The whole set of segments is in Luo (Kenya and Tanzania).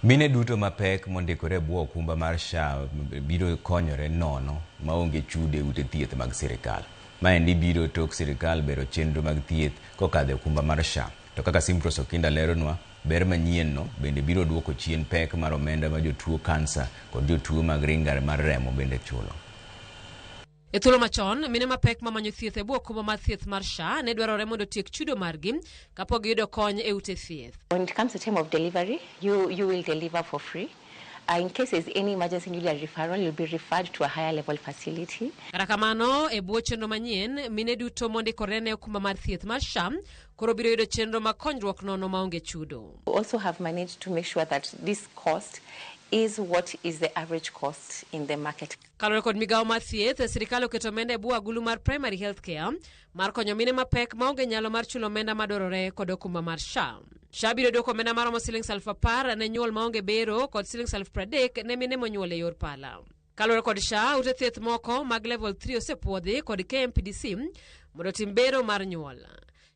Mine duto mapek mondikore bwo okumba mar SHA biro konyore nono maonge chudo e ute thieth mag sirkal. Maendi biro tok sirkal bero chenro mag thieth kokadho okumba mar SHA. To kaka Simpros Okinda leronwa, ber manyien no bende biro duoko chien pek mar omenda ma jotuo kansa kod jotuo mag ringar mar remo bende chulo. E thuolo machon, mine mapek mamanyo thieth e bwo okumba mar thieth mar SHA ne dwarore mondo tiek chudo margi kapok giyudo kony e ute thieth. When it comes to time of delivery, you will deliver for free. In case there's any emergency need a referral, you'll be referred to a higher level facility. Kata kamano, e bwo chenro manyien, mine duto mondikore ne okumba mar thieth mar SHA koro biro yudo chenro mag konyruok nono maonge chudo. We also have managed to make sure that this cost is what is the average cost in the market. Kalore kod migawo mar thieth, sirkal oketo omenda e bwo agulu mar primary health care mar konyo mine mapek maonge nyalo mar chulo omenda madwarore kod okumba mar SHA. SHA biro dwoko omenda maromo Sh10,000 ne nyuol maonge bero kod Sh30,000 ne mine monyuol e yor pala. Kalore kod SHA, ute thieth moko mag level 3 osepuodhi kod KMPDC mondo tim bero mar nyuol.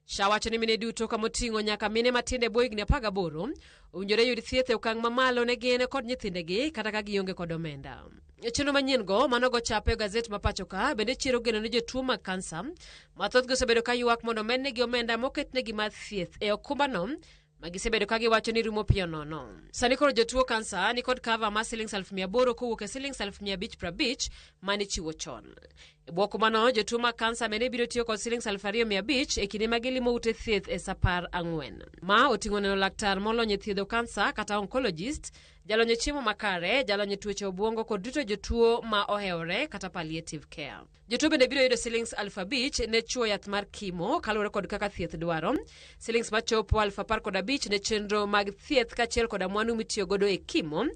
SHA wacho ni mine duto kamoting'o nyaka mine matinde bwo higni 18 owinjore yud thieth e okang' mamalo ne gin kod nyithindegi kata ka gionge kod omenda. Chenro manyien go manogo chape gazet ma pacho ka bende chiro geno ne jotuo mag kansa mathothgi osebedo ka ywak mondo omednegi omenda moketnegi mar thieth e okumbano magisebedo ka giwacho ni rumo piyo nono. Sani koro jotuo kansa ni kod cover ma Sh800,000 kowuok e Sh550 mani chiwo chon. E bwo okumano, jotuo mag kansa bende biro tiyo kod Sh2,500 e kinde ma gilimo ute thieth e sa 14. Ma oting'o neno laktar molony e thiedho kansa kata oncologist, jalony e chiemo makare, jalony e tuoche obwongo kod rito jotuo ma ohewore kata palliative care. Jotuo bende biro yudo Sh5,000 ne chuo yath mar kimo kaluwore kod kaka thieth dwaro, Sh machopo 15,000 ne chenro mag thieth kachiel kod mwandu mitiyo godo e kimo,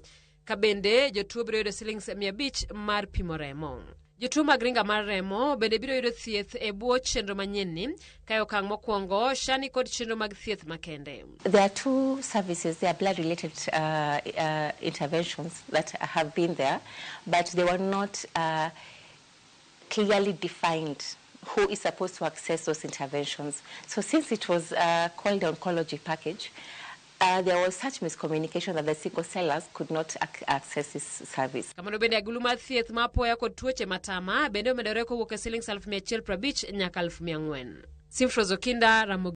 ka bende jotuo biro yudo Sh500 mar pimo remo. Jotuo mag ringa mar remo bende biro yudo thieth e bwo chenro manyien ka okang' mokwongo SHA ni kod chenro mag thieth makende. There are two services, there are blood-related interventions that have been there, but they were not clearly defined who is supposed to access those interventions. So since it was called the oncology package, there was such miscommunication that the sickle sellers could not access this service. Kamano bende agulu mar thieth ma apoya kod tuoche matama bende omedore kowuok e Sh150 nyaka 4,000. Simpros Okinda, Ramogi.